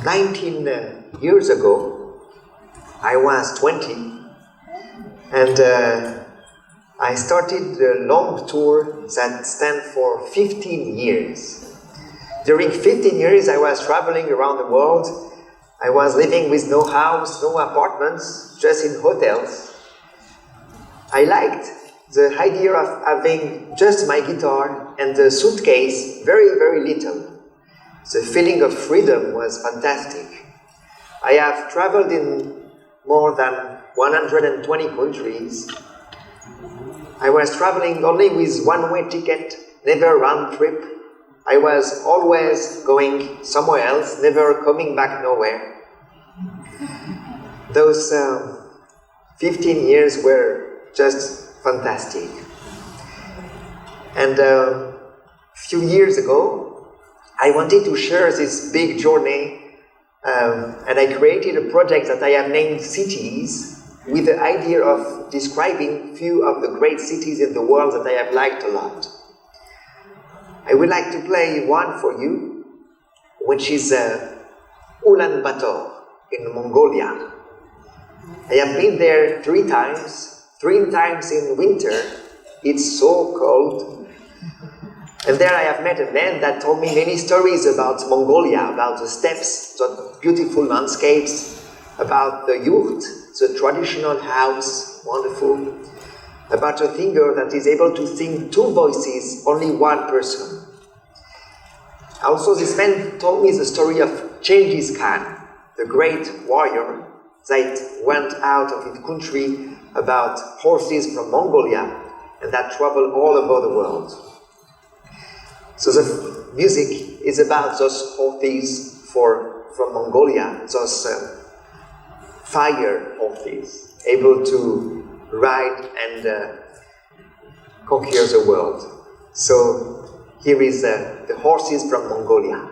19 years ago, I was 20, and I started a long tour that stands for 15 years. During 15 years, I was traveling around the world. I was living with no house, no apartments, just in hotels. I liked the idea of having just my guitar and the suitcase, very, very little. The feeling of freedom was fantastic. I have traveled in more than 120 countries. I was traveling only with one-way ticket, never round trip. I was always going somewhere else, never coming back nowhere. Those 15 years were just fantastic. And a few years ago, I wanted to share this big journey, and I created a project that I have named Cities, with the idea of describing few of the great cities in the world that I have liked a lot. I would like to play one for you, which is Ulaanbaatar in Mongolia. I have been there 3 times in winter. It's so cold. And there I have met a man that told me many stories about Mongolia, about the steppes, the beautiful landscapes, about the yurt, the traditional house, wonderful, about a singer that is able to sing 2 voices, only 1 person. Also, this man told me the story of Genghis Khan, the great warrior that went out of his country about horses from Mongolia and that traveled all over the world. So the music is about those horses from Mongolia, those fire horses, able to ride and conquer the world. So here is the horses from Mongolia.